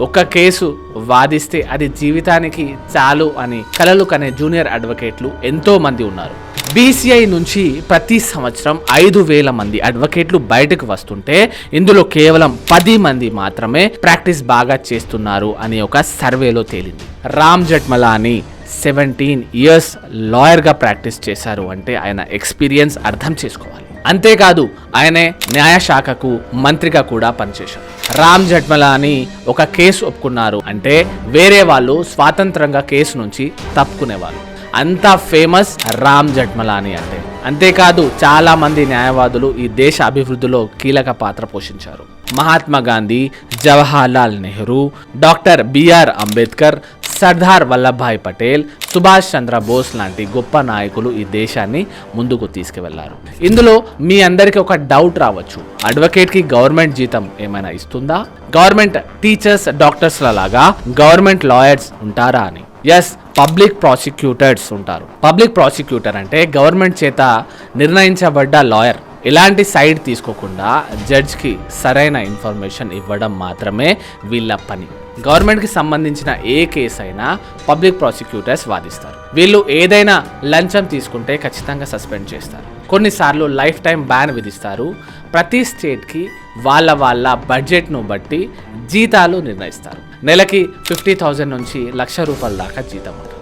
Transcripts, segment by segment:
ఒక కేసు వాదిస్తే అది జీవితానికి చాలు అని కలలు కనే జూనియర్ అడ్వకేట్లు ఎంతో మంది ఉన్నారు. బీసీఐ నుంచి ప్రతి సంవత్సరం 5,000 మంది అడ్వకేట్లు బయటకు వస్తుంటే ఇందులో కేవలం 10 మంది మాత్రమే ప్రాక్టీస్ బాగా చేస్తున్నారు అని ఒక సర్వేలో తేలింది. రామ్ జెఠ్మలాని 17 ఇయర్స్ లాయర్గా ప్రాక్టీస్ చేశారు అంటే ఆయన ఎక్స్పీరియన్స్ అర్థం చేసుకోవాలి. అంతేకాదు ఆయనే న్యాయశాఖకు మంత్రిగా కూడా పనిచేశారు. రామ్ జెఠ్మలాని ఒక కేసు ఒప్పుకున్నారు అంటే వేరే వాళ్ళు స్వాతంత్రంగా కేసు నుంచి తప్పుకునేవాళ్ళు. అంత ఫేమస్ రామ్ జెఠ్మలాని అంటే. అంతేకాదు చాలా మంది న్యాయవాదులు ఈ దేశ అభివృద్ధిలో కీలక పాత్ర పోషించారు. మహాత్మా గాంధీ, జవహర్లాల్ నెహ్రూ, డాక్టర్ బిఆర్ అంబేద్కర్, సర్దార్ వల్లభాయ్ పటేల్, సుభాష్ చంద్రబోస్ లాంటి గొప్ప నాయకులు ఈ దేశాన్ని ముందుకు తీసుకువెళ్లారు. ఇందులో మీ అందరికీ ఒక డౌట్ రావచ్చు, అడ్వకేట్కి గవర్నమెంట్ జీతం ఏమైనా ఇస్తుందా? గవర్నమెంట్ టీచర్స్, డాక్టర్స్ లాగా గవర్నమెంట్ లాయర్స్ ఉంటారా అని. ఎస్, పబ్లిక్ ప్రాసిక్యూటర్స్ ఉంటారు. పబ్లిక్ ప్రాసిక్యూటర్ అంటే గవర్నమెంట్ చేత నిర్ణయించబడ్డ లాయర్. ఎలాంటి సైడ్ తీసుకోకుండా జడ్జ్కి సరైన ఇన్ఫర్మేషన్ ఇవ్వడం మాత్రమే వీళ్ళ పని. గవర్నమెంట్కి సంబంధించిన ఏ కేసు అయినా పబ్లిక్ ప్రాసిక్యూటర్స్ వాదిస్తారు. వీళ్ళు ఏదైనా లంచం తీసుకుంటే ఖచ్చితంగా సస్పెండ్ చేస్తారు. కొన్నిసార్లు లైఫ్ టైం బ్యాన్ విధిస్తారు. ప్రతి స్టేట్కి వాళ్ళ బడ్జెట్ను బట్టి జీతాలు నిర్ణయిస్తారు. నెలకి 50,000 నుంచి ₹1,00,000 దాకా జీతం ఉంటుంది.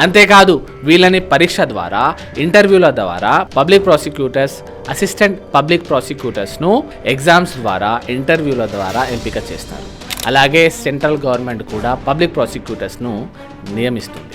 అంతేకాదు వీళ్ళని పరీక్ష ద్వారా, ఇంటర్వ్యూల ద్వారా పబ్లిక్ ప్రాసిక్యూటర్స్, అసిస్టెంట్ పబ్లిక్ ప్రాసిక్యూటర్స్ను ఎగ్జామ్స్ ద్వారా, ఇంటర్వ్యూల ద్వారా ఎంపిక చేస్తారు. అలాగే సెంట్రల్ గవర్నమెంట్ కూడా పబ్లిక్ ప్రాసిక్యూటర్స్ను నియమిస్తుంది.